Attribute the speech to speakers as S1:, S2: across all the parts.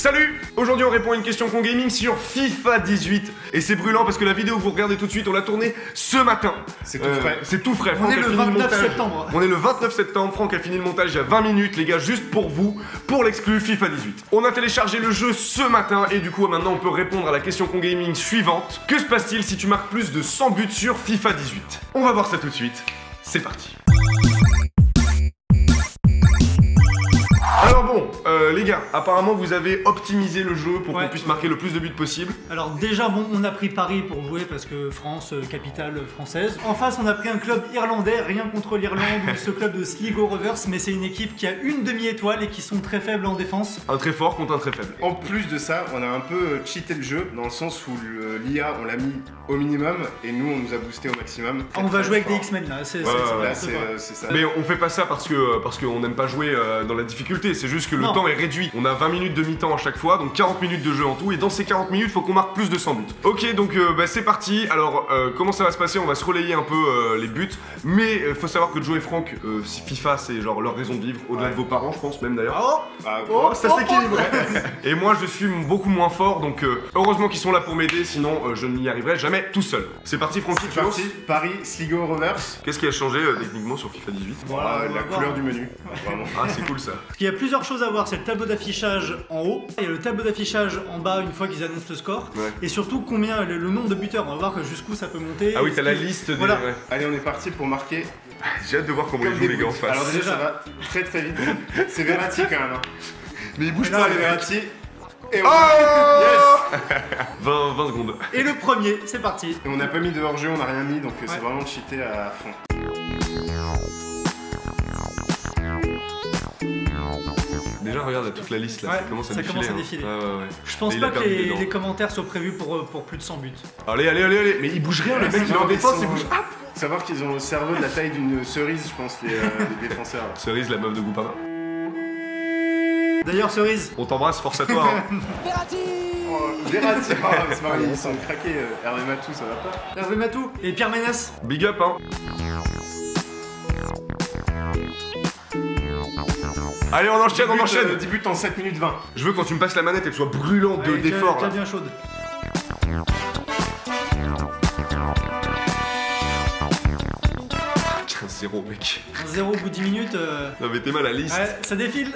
S1: Salut! Aujourd'hui on répond à une question con gaming sur FIFA 18. Et c'est brûlant parce que la vidéo que vous regardez tout de suite, on l'a tournée ce matin.
S2: C'est tout frais.
S1: C'est tout frais.
S3: On est le 29 septembre.
S1: On est le 29 septembre, Franck a fini le montage il y a 20 minutes, les gars, juste pour vous, pour l'exclu FIFA 18. On a téléchargé le jeu ce matin et du coup maintenant on peut répondre à la question con gaming suivante. Que se passe-t-il si tu marques plus de 100 buts sur FIFA 18? On va voir ça tout de suite. C'est parti. Alors bon, les gars, apparemment vous avez optimisé le jeu pour qu'on puisse marquer le plus de buts possible.
S3: Alors déjà, bon, on a pris Paris pour jouer parce que France, capitale française. En face, on a pris un club irlandais, rien contre l'Irlande ou ce club de Sligo Rovers, mais c'est une équipe qui a une demi-étoile et qui sont très faibles en défense.
S1: Un très fort contre un très faible.
S2: En plus de ça, on a un peu cheaté le jeu, dans le sens où l'IA, on l'a mis au minimum, et nous, on nous a boosté au maximum.
S3: On va jouer avec des X-Men là, c'est
S2: ça.
S1: Mais on fait pas ça parce qu'on n'aime pas jouer dans la difficulté, c'est juste que le temps est réduit. On a 20 minutes de mi-temps à chaque fois, donc 40 minutes de jeu en tout, et dans ces 40 minutes, faut qu'on marque plus de 100 buts. Ok, donc c'est parti. Alors, comment ça va se passer? On va se relayer un peu les buts, mais faut savoir que Joe et Franck, FIFA, c'est genre leur raison de vivre, au-delà de vos parents, je pense même d'ailleurs. Ça s'équilibre. Et moi, je suis beaucoup moins fort, donc heureusement qu'ils sont là pour m'aider, sinon je n'y arriverai jamais tout seul. C'est parti, Francky, tu lances?
S2: Paris, Sligo Rovers.
S1: Qu'est-ce qui a changé techniquement sur FIFA 18?
S2: La couleur du menu, vraiment.
S1: Ah, c'est cool ça.
S3: Il y a plusieurs choses à voir, c'est le tableau d'affichage en haut et le tableau d'affichage en bas une fois qu'ils annoncent le score. Et surtout combien, le nombre de buteurs, on va voir jusqu'où ça peut monter.
S1: Ah oui, t'as la liste des...
S3: Voilà.
S2: Allez, on est parti pour marquer.
S1: J'ai hâte de voir comment ils jouent les gars en face.
S2: Alors déjà, ça va très très vite. C'est Verratti quand même.
S1: Mais ils bougent pas les
S2: Verratti. Et
S1: oh
S2: yes
S1: 20 secondes.
S3: Et le premier, c'est parti.
S2: Et on n'a pas mis de hors-jeu, on n'a rien mis, donc c'est vraiment cheaté à fond.
S1: Déjà regarde là, toute la liste là, ça commence à défiler.
S3: Je pense pas que les commentaires soient prévus pour plus de 100 buts.
S1: Allez, mais il bouge rien, le mec il est en défense, il bouge.
S2: Savoir qu'ils ont le cerveau de la taille d'une cerise, je pense, les défenseurs.
S1: Cerise, la meuf de Groupama.
S3: D'ailleurs, Cerise,
S1: on t'embrasse, force à toi.
S2: Verratti, c'est marrant, ils sont craqués. Hervé Matou, ça va pas?
S3: Hervé Matou et Pierre Ménès.
S1: Big up, hein. Allez, on enchaîne.
S2: 10 buts en 7 minutes 20.
S1: Je veux quand tu me passes la manette, elle soit brûlante d'effort.
S3: Déjà bien chaude.
S1: Un 0 mec.
S3: 1-0 au bout de 10 minutes.
S1: Non mais t'es mal à la liste.
S3: Ouais, ça défile.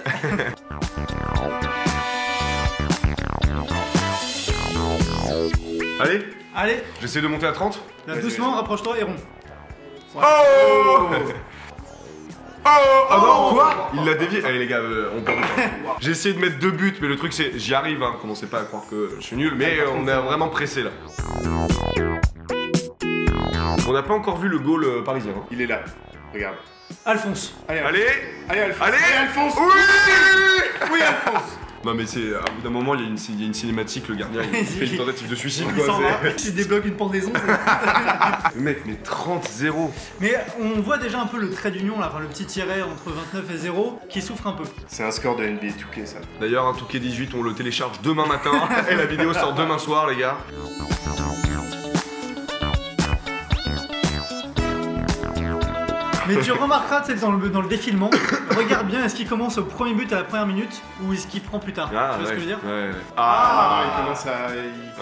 S3: Allez.
S1: J'essaie de monter à 30.
S3: Là, doucement, rapproche-toi et rond.
S1: Ouais. Oh ah non, quoi? Il l'a dévié. Allez les gars, on perd du temps. J'ai essayé de mettre 2 buts, mais le truc c'est, j'y arrive, hein. Commencez pas à croire que je suis nul, mais on est vraiment pressé là. On n'a pas encore vu le goal parisien. Hein.
S2: Il est là, regarde.
S3: Alphonse.
S1: Allez,
S2: Alphonse. Oui, Alphonse.
S1: Non mais c'est, à bout d'un moment, il y a une cinématique, le gardien il fait une tentative de suicide.
S3: Il débloque une pendaison.
S1: Mec, mais 30-0.
S3: Mais on voit déjà un peu le trait d'union là, enfin le petit tiret entre 29 et 0 qui souffre un peu.
S2: C'est un score de NBA 2K ça.
S1: D'ailleurs, un 2K 18, on le télécharge demain matin et la vidéo sort demain soir, les gars.
S3: Mais tu remarqueras, tu sais, dans le défilement, regarde bien, est-ce qu'il commence au premier but à la première minute ou est-ce qu'il prend plus tard? Tu vois ce que je veux dire?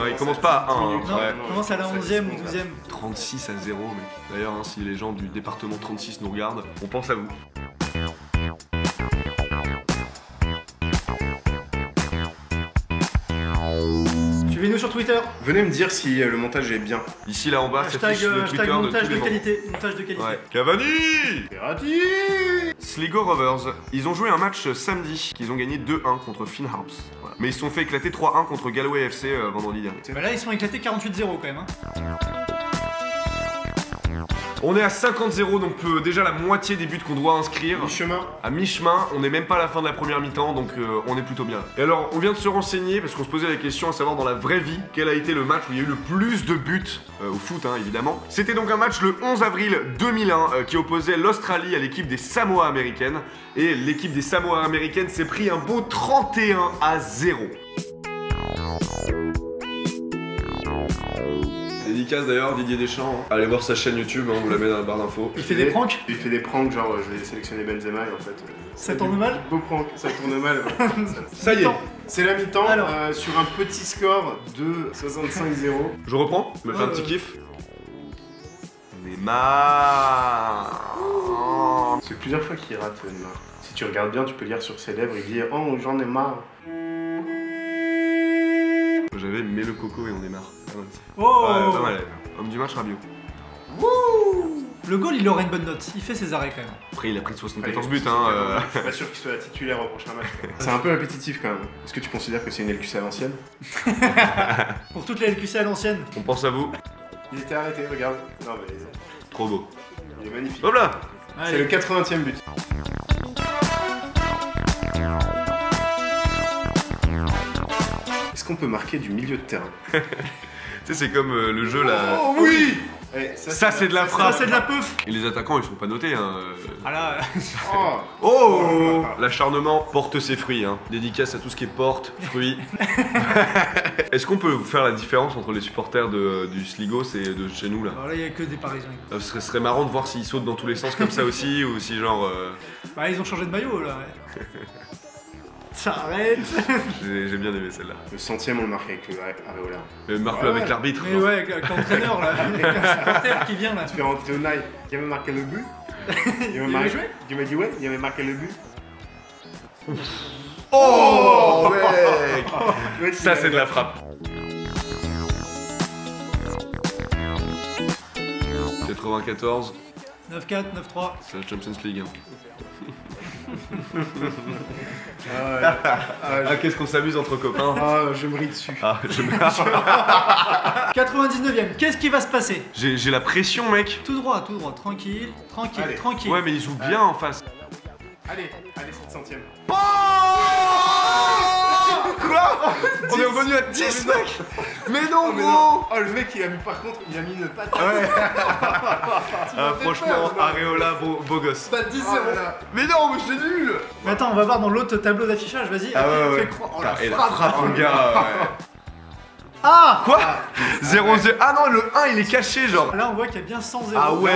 S1: Il commence pas à 1.
S3: Non, il commence à la 11e ou 12e.
S1: 36 à 0, mec. D'ailleurs, hein, si les gens du département 36 nous regardent, on pense à vous.
S3: Suivez-nous sur Twitter.
S2: Venez me dire si le montage est bien.
S1: Ici, là en bas, ça affiche le Twitter
S3: montage
S1: de tous les
S3: qualité. Montage de qualité.
S1: Ouais. Cavani!
S2: Verratti!
S1: Sligo Rovers. Ils ont joué un match samedi qu'ils ont gagné 2-1 contre Finn Harps. Voilà. Mais ils se sont fait éclater 3-1 contre Galway FC vendredi dernier.
S3: Bah là, ils sont éclatés 48-0 quand même. Hein.
S1: On est à 50-0, donc déjà la moitié des buts qu'on doit inscrire.
S2: Mi-chemin. À
S1: mi-chemin, on n'est même pas à la fin de la première mi-temps, donc on est plutôt bien. Et alors, on vient de se renseigner, parce qu'on se posait la question à savoir dans la vraie vie, quel a été le match où il y a eu le plus de buts, au foot hein, évidemment. C'était donc un match le 11 avril 2001, qui opposait l'Australie à l'équipe des Samoa américaines. Et l'équipe des Samoa américaines s'est pris un beau 31-0. Dédicace d'ailleurs, Didier Deschamps. Allez voir sa chaîne YouTube, on vous la met dans la barre d'infos.
S3: Il fait des pranks.
S2: Il fait des pranks, genre je vais sélectionner Benzema et en fait.
S3: Ça tourne mal.
S2: Beau prank, ça tourne mal. Ouais.
S1: Ça y est.
S2: C'est la mi-temps
S3: Alors.
S2: sur un petit score de 65-0.
S1: Je reprends, je me fais un petit
S3: ouais.
S1: kiff. Neymar.
S2: C'est plusieurs fois qu'il rate Neymar. Si tu regardes bien, tu peux lire sur ses lèvres, il dit oh j'en ai marre.
S1: J'avais mets le coco et on démarre.
S3: Oh
S1: Ouais, pas mal. Homme du match, Rabiot.
S3: Wouh. Le goal, il aura une bonne note. Il fait ses arrêts quand même.
S1: Après, il a pris 74
S2: Allez,
S1: buts, hein.
S2: Je suis pas sûr qu'il soit titulaire au prochain match. C'est un peu répétitif quand même. Est-ce que tu considères que c'est une LQC à l'ancienne?
S3: Pour toutes les LQC à l'ancienne.
S1: On pense à vous.
S2: Il était arrêté, regarde. Non mais
S1: Trop beau.
S2: il est magnifique.
S1: Hop là.
S2: C'est le 80e but. Est-ce qu'on peut marquer du milieu de terrain?
S1: Tu sais, c'est comme le jeu là.
S2: Oh oui.
S1: Ça, c'est de la
S3: Ça,
S1: frappe.
S3: c'est de la peuf.
S1: Et les attaquants, ils sont pas notés, hein.
S3: Ah là.
S2: Oh.
S1: Oh, l'acharnement porte ses fruits, hein. Dédicace à tout ce qui est porte, fruits. Est-ce qu'on peut vous faire la différence entre les supporters du Sligo et de chez nous là?
S3: Alors là, il y a que des Parisiens.
S1: Ce serait marrant de voir s'ils sautent dans tous les sens comme ça aussi, ou si genre...
S3: Bah, ils ont changé de maillot là. Ouais. Ça arrête.
S1: J'ai bien aimé celle-là.
S2: Le centième, on le marque avec le Areola.
S1: Mais marque-le avec l'arbitre.
S3: Mais
S1: genre.
S3: ouais, avec l'entraîneur là, avec un supporter qui vient là.
S2: Tu fais rentrer Unai, il avait marqué le but. Il
S3: avait joué.
S2: Il m'a dit ouais, il avait marqué le but.
S1: Oh mec.
S2: Mec,
S1: Ça
S2: il
S1: c'est de la frappe. 94,
S3: 9-4, 9-3.
S1: c'est la Champions League. Hein. Ah, qu'est-ce qu'on s'amuse entre copains.
S2: Je me ris dessus.
S1: Ah,
S3: 99ème, qu'est-ce qui va se passer?
S1: j'ai la pression, mec.
S3: Tout droit, tranquille, tranquille,
S2: Allez.
S3: tranquille.
S1: Ouais, mais il joue bien en face.
S2: Allez, 700ème.
S1: Quoi? On est revenu à 10, mec. Mais non,
S2: Oh, mais
S1: gros.
S2: non. Oh, le mec, il a mis par contre, il a mis une patte.
S1: Ouais.
S2: Tu m'as fait
S1: Franchement,
S2: peur,
S1: Areola, beau gosse.
S2: Pas 10-0.
S1: Mais non, mais c'est nul.
S3: Mais attends, on va voir dans l'autre tableau d'affichage, vas-y.
S1: Ah ouais.
S3: Fais croire. Oh, la
S1: Et la
S3: frappe.
S1: frappe, mon gars. Ouais.
S3: Ah.
S1: Quoi? 0-0. Ah non, le 1 il est caché, genre.
S3: Là, on voit qu'il y a bien 100-0.
S1: Ah ouais.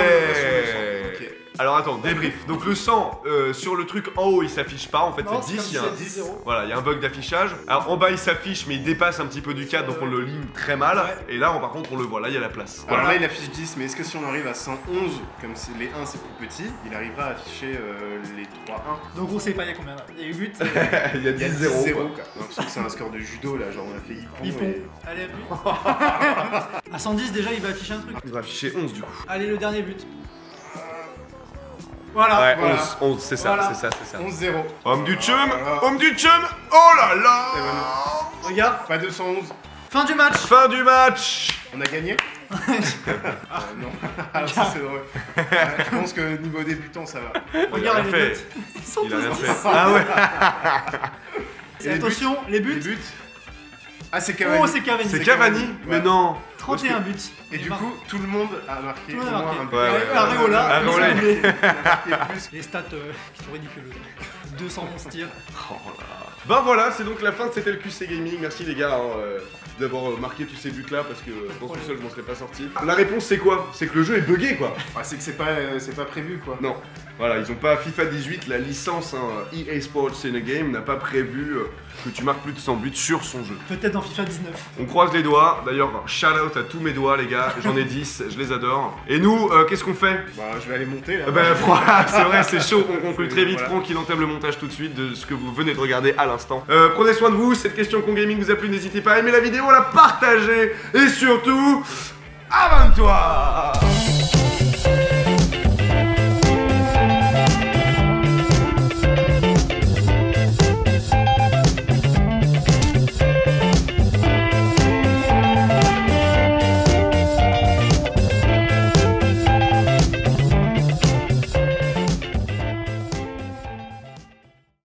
S2: Ok.
S1: Alors attends, débrief. Donc le 100 sur le truc en haut il s'affiche pas, en fait
S3: Non,
S1: c'est 10, il y a un
S3: 10-0.
S1: Voilà, il y a un bug d'affichage. Alors en bas il s'affiche mais il dépasse un petit peu du cadre donc on le lit très mal.
S3: Ouais.
S1: Et là par contre on le voit, là il y a la place.
S2: Alors
S1: Voilà.
S2: là, il affiche 10, mais est-ce que si on arrive à 111, comme les 1 c'est plus petit, il arrivera à afficher les 3-1?
S3: Donc on sait pas, il y a combien là? Il y a eu 8.
S1: Il y a
S2: Il y a
S1: 10-0.
S2: 10-0
S1: quoi.
S2: quoi. Non, parce que c'est un score de judo là, genre on a fait Hippon.
S3: Hippon.
S2: et-
S3: Allez, à but. À 110 déjà, il va afficher un truc.
S1: Il va afficher 11 du coup.
S3: Allez, le dernier but. Voilà.
S1: Ouais,
S2: voilà.
S1: 11, c'est ça,
S3: Voilà.
S1: c'est ça, c'est ça.
S2: 11-0.
S1: Homme du chum,
S2: Voilà.
S1: homme du chum. Oh là là.
S3: Regarde,
S2: Pas 211.
S3: fin du match.
S1: Fin du match.
S2: On a gagné non. Alors ça c'est drôle. Je pense que niveau débutant ça va.
S3: Regarde
S1: rien
S3: les
S1: fait.
S3: buts. Ils sont
S1: Il a
S3: tous
S1: rien
S3: dans
S1: fait.
S3: le sang.
S1: Ah ouais.
S3: Et attention, les buts.
S2: Les buts. Ah c'est Cavani.
S3: Oh, c'est Cavani.
S1: C'est Cavani.
S2: Ouais.
S1: Mais non.
S3: 31 buts.
S2: Et du coup, tout le monde a marqué.
S3: Tout le monde
S2: au
S3: a
S2: moins
S3: marqué.
S2: un but.
S1: Ouais,
S3: Areola,
S1: Areola,
S3: il
S1: il-
S3: s'est
S2: marqué plus.
S3: Les stats qui sont ridicules. 211 tirs.
S1: Oh là. Ben voilà, c'est donc la fin de cet LQC Gaming. Merci les gars d'avoir marqué tous ces buts là parce que je pense que seul je m'en serais pas sorti. La réponse c'est quoi? C'est que le jeu est buggé quoi.
S2: Ah, c'est que c'est pas prévu quoi.
S1: Non. Voilà, ils ont pas FIFA 18, la licence EA Sports in a Game n'a pas prévu que tu marques plus de 100 buts sur son jeu.
S3: Peut-être dans FIFA 19.
S1: On croise les doigts. D'ailleurs, shout out à tous mes doigts les gars. J'en ai 10, je les adore. Et nous, qu'est-ce qu'on fait?
S2: Bah je vais aller monter là.
S1: Ben voilà, c'est vrai, c'est chaud. On conclut très vite.
S2: Voilà.
S1: Franck, il entame le montage tout de suite de ce que vous venez de regarder à l'instant. Prenez soin de vous. Cette question con gaming vous a plu. N'hésitez pas à aimer la vidéo, à la partager et surtout, abonne-toi.